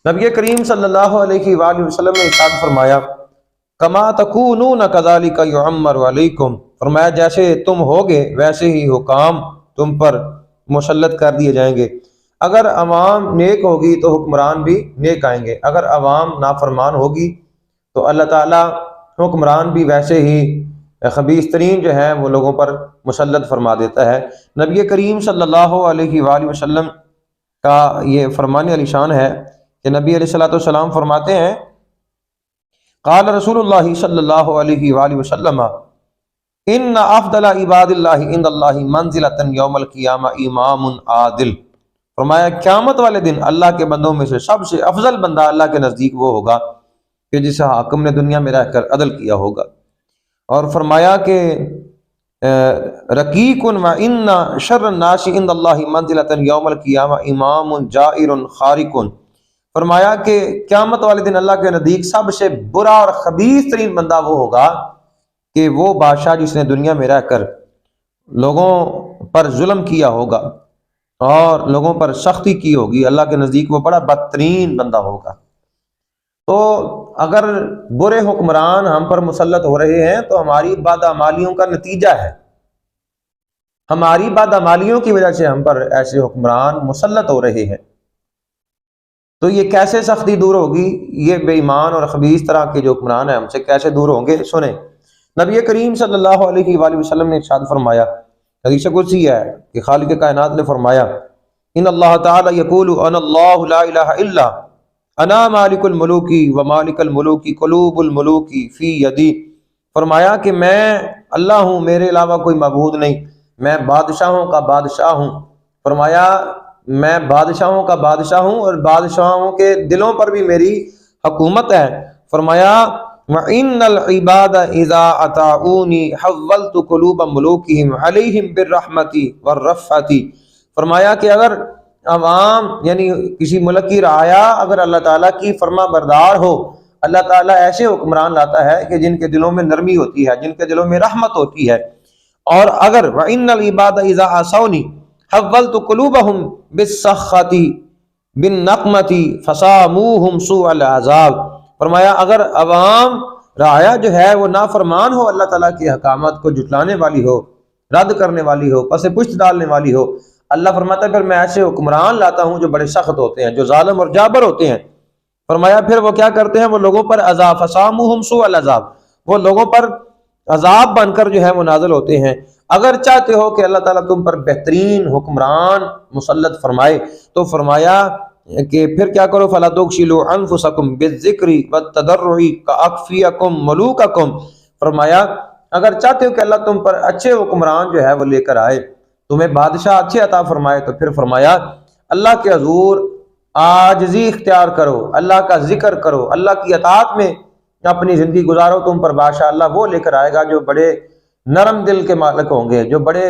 نبی کریم صلی اللہ علیہ وآلہ وسلم نے ارشاد فرمایا کما تکونون کذالک یعمر علیکم، فرمایا جیسے تم ہوگے ویسے ہی حکام تم پر مسلط کر دیے جائیں گے۔ اگر عوام نیک ہوگی تو حکمران بھی نیک آئیں گے، اگر عوام نافرمان ہوگی تو اللہ تعالیٰ حکمران بھی ویسے ہی خبیث ترین جو ہیں وہ لوگوں پر مسلط فرما دیتا ہے۔ نبی کریم صلی اللہ علیہ وآلہ وسلم کا یہ فرمان علی شان ہے کہ نبی علیہ الصلوۃ والسلام فرماتے ہیں قال رسول اللہ صلی اللہ علیہ وآلہ وسلم ان افضل عباد اللہ عند اللہ منزلۃ یوم القیامہ امام عادل، فرمایا قیامت والے دن اللہ کے بندوں میں سے سب سے افضل بندہ اللہ کے نزدیک وہ ہوگا کہ جس حاکم نے دنیا میں رہ کر عدل کیا ہوگا۔ اور فرمایا کہ رقیق و ان شر الناس عند اللہ منزلۃ یوم القیامہ امام جائر خارق، فرمایا کہ قیامت والے دن اللہ کے نزدیک سب سے برا اور خبیث ترین بندہ وہ ہوگا کہ وہ بادشاہ جس نے دنیا میں رہ کر لوگوں پر ظلم کیا ہوگا اور لوگوں پر سختی کی ہوگی، اللہ کے نزدیک وہ بڑا بدترین بندہ ہوگا۔ تو اگر برے حکمران ہم پر مسلط ہو رہے ہیں تو ہماری بدعمالیوں کا نتیجہ ہے، ہماری بدعمالیوں کی وجہ سے ہم پر ایسے حکمران مسلط ہو رہے ہیں۔ تو یہ کیسے سختی دور ہوگی؟ یہ بے ایمان اور خبیث طرح کے جو حکمران ہیں ہم سے کیسے دور ہوں گے؟ سنیں، نبی کریم صلی اللہ علیہ وآلہ وسلم نے ارشاد فرمایا، حدیث قدسی ہے کہ خالق کائنات نے فرمایا ان اللہ تعالی یقول انا اللہ لا الہ الا انا مالک الملوک و مالک الملوک قلوب الملوک فی یدی، فرمایا کہ میں اللہ ہوں، میرے علاوہ کوئی معبود نہیں، میں بادشاہوں کا بادشاہ ہوں، فرمایا میں بادشاہوں کا بادشاہ ہوں اور بادشاہوں کے دلوں پر بھی میری حکومت ہے۔ فرمایا وَإِنَّ الْعِبَادَ إِذَا أَطَاعُونِي حَوَّلْتُ قُلُوبَ مُلُوكِهِمْ عَلَيْهِمْ بِالرَّحْمَةِ وَالرَّفْقَةِ، فرمایا کہ اگر عوام یعنی کسی ملک کی رعایا اگر اللہ تعالیٰ کی فرما بردار ہو، اللہ تعالیٰ ایسے حکمران لاتا ہے کہ جن کے دلوں میں نرمی ہوتی ہے، جن کے دلوں میں رحمت ہوتی ہے۔ اور اگر وَإِنَّ الْعِبَادَ إِذَا عَصَوْنِي حَوَّلْتُ قُلُوبَهُمْ بِالسَّخَّةِ بِالنَّقْمَةِ فَصَامُوهُمْ سُوءَ الْعَذَابِ، فرمایا اگر عوام رعایا جو ہے وہ نافرمان ہو، اللہ تعالیٰ کے احکامات کو جھٹلانے والی ہو، رد کرنے والی ہو، پس پشت ڈالنے والی ہو، اللہ فرماتا ہے پھر میں ایسے حکمران لاتا ہوں جو بڑے سخت ہوتے ہیں، جو ظالم اور جابر ہوتے ہیں۔ فرمایا پھر وہ کیا کرتے ہیں؟ وہ لوگوں پر عذاب فصاموہم سوء العذاب، وہ لوگوں پر عذاب بن کر جو ہے وہ نازل ہوتے ہیں۔ اگر چاہتے ہو کہ اللہ تعالیٰ تم پر بہترین حکمران مسلط فرمائے تو فرمایا کہ پھر کیا کرو فلا تغشلوا انفسکم بالذکر والتضرع کاکفیکم ملوککم، فرمایا اگر چاہتے ہو کہ اللہ تم پر اچھے حکمران جو ہے وہ لے کر آئے، تمہیں بادشاہ اچھے عطا فرمائے، تو پھر فرمایا اللہ کے حضور عاجزی اختیار کرو، اللہ کا ذکر کرو، اللہ کی اطاعت میں اپنی زندگی گزارو، تم پر بادشاہ اللہ وہ لے کر آئے گا جو بڑے نرم دل کے مالک ہوں گے، جو بڑے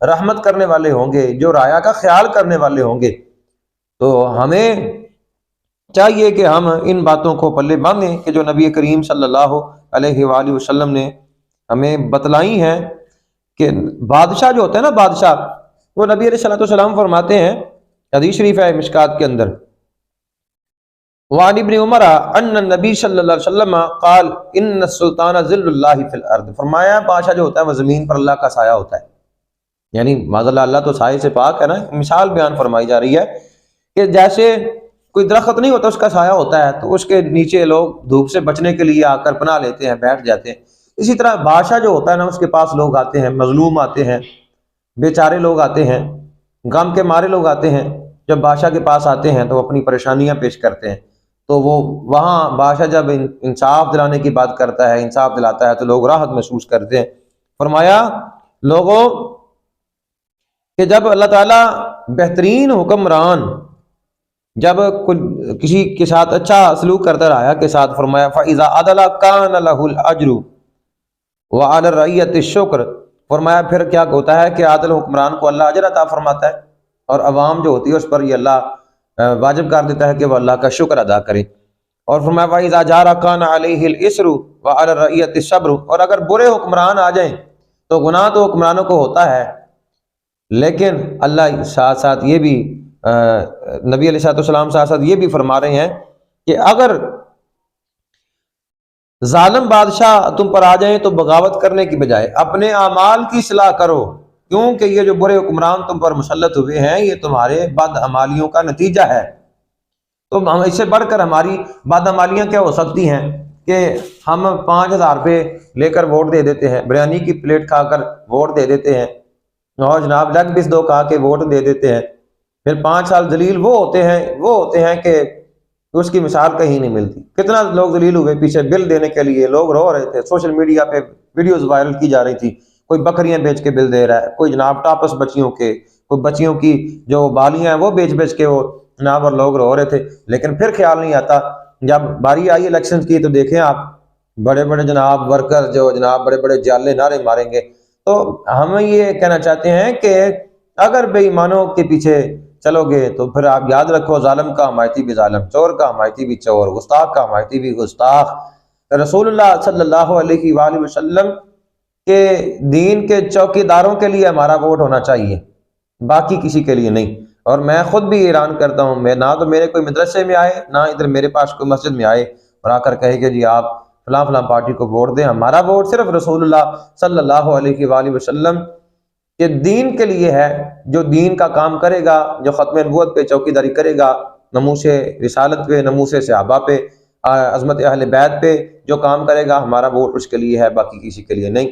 رحمت کرنے والے ہوں گے، جو رعایا کا خیال کرنے والے ہوں گے۔ تو ہمیں چاہیے کہ ہم ان باتوں کو پلے باندھیں کہ جو نبی کریم صلی اللہ علیہ وآلہ وسلم نے ہمیں بتلائی ہیں کہ بادشاہ جو ہوتا ہے نا، بادشاہ وہ نبی علیہ الصلوۃ والسلام فرماتے ہیں، حدیث شریف ہے مشکات کے اندر، وعن ابن عمر ان النبی صلی اللہ علیہ وسلم قال ان السلطان ذل اللہ فی الارض، فرمایا بادشاہ جو ہوتا ہے وہ زمین پر اللہ کا سایہ ہوتا ہے، یعنی معاذ اللہ، اللہ تو سائے سے پاک ہے نا۔ مثال بیان فرمائی جا رہی ہے کہ جیسے کوئی درخت نہیں ہوتا، اس کا سایہ ہوتا ہے تو اس کے نیچے لوگ دھوپ سے بچنے کے لیے آ کر پناہ لیتے ہیں، بیٹھ جاتے ہیں۔ اسی طرح بادشاہ جو ہوتا ہے نا، اس کے پاس لوگ آتے ہیں، مظلوم آتے ہیں، بیچارے لوگ آتے ہیں، غم کے مارے لوگ آتے ہیں، جب بادشاہ کے پاس آتے ہیں تو وہ اپنی پریشانیاں پیش کرتے ہیں، تو وہ وہاں بادشاہ جب انصاف دلانے کی بات کرتا ہے، انصاف دلاتا ہے تو لوگ راحت محسوس کرتے ہیں۔ فرمایا لوگوں کہ جب اللہ تعالیٰ بہترین حکمران جب کسی کے ساتھ اچھا سلوک کرتا رہا کے ساتھ، فرمایا فَإِذَا عَدَلَ كَانَ لَهُ الْأَجْرُ وَعَلَى الرَّعِيَّةِ الشُّكْرُ، فرمایا پھر کیا ہوتا ہے کہ عادل حکمران کو اللہ اجر عطا فرماتا ہے اور عوام جو ہوتی ہے اس پر یہ اللہ واجب کر دیتا ہے کہ وہ اللہ کا شکر ادا کرے۔ اور فرمایا وَإِذَا جَارَ كَانَ عَلَيْهِ الْإِسْرُ وَعَلَى الرَّعِيَّةِ الصَّبْرُ، اور اگر برے حکمران آ جائیں تو گناہ تو حکمرانوں کو ہوتا ہے، لیکن اللہ ساتھ ساتھ یہ بھی نبی علیہ الصلوۃ والسلام ساتھ ساتھ یہ بھی فرما رہے ہیں کہ اگر ظالم بادشاہ تم پر آ جائیں تو بغاوت کرنے کی بجائے اپنے اعمال کی اصلاح کرو، کیونکہ یہ جو برے حکمران تم پر مسلط ہوئے ہیں یہ تمہارے بد عمالیوں کا نتیجہ ہے۔ تو ہم اس سے بڑھ کر ہماری بد عمالیاں کیا ہو سکتی ہیں کہ ہم 5,000 روپے لے کر ووٹ دے دیتے ہیں، بریانی کی پلیٹ کھا کر ووٹ دے دیتے ہیں، اور جناب لیگ پیس 2 کھا کے ووٹ دے دیتے ہیں، پھر 5 سال ذلیل وہ ہوتے ہیں کہ اس کی مثال کہیں نہیں ملتی۔ کتنا لوگ ذلیل ہوئے پیچھے بل دینے کے لیے، لوگ رو رہے تھے، سوشل میڈیا پہ ویڈیوز وائرل کی جا رہی تھی، کوئی بکریاں بیچ کے بل دے رہا ہے، کوئی جناب ٹاپس بچیوں کے، کوئی بچیوں کی جو بالیاں ہیں وہ بیچ کے وہ جناب، اور لوگ رو رہے تھے۔ لیکن پھر خیال نہیں آتا جب باری آئی الیکشن کی تو دیکھیں آپ بڑے بڑے جناب ورکر جو جناب بڑے بڑے جالے نعرے ماریں گے۔ تو ہم یہ کہنا چاہتے ہیں کہ اگر بے ایمانوں کے پیچھے چلو گے تو پھر آپ یاد رکھو ظالم کا حمایتی بھی ظالم، چور کا حمایتی بھی چور، گستاخ کا حمایتی بھی گستاخ۔ رسول اللہ صلی اللہ علیہ وآلہ وسلم کے دین کے چوکی داروں کے لیے ہمارا ووٹ ہونا چاہیے، باقی کسی کے لیے نہیں۔ اور میں خود بھی اعلان کرتا ہوں، میں نہ تو میرے کوئی مدرسے میں آئے، نہ ادھر میرے پاس کوئی مسجد میں آئے اور آ کر کہے کہ جی آپ فلاں فلاں پارٹی کو ووٹ دیں۔ ہمارا ووٹ صرف رسول اللہ صلی اللہ علیہ وآلہ وسلم کے دین کے لیے ہے، جو دین کا کام کرے گا، جو ختم نبوت پہ چوکی داری کرے گا، نموس رسالت پہ، نموس صحابہ پہ، عظمت اہل بیت پہ جو کام کرے گا، ہمارا ووٹ اس کے لیے ہے، باقی کسی کے لیے نہیں۔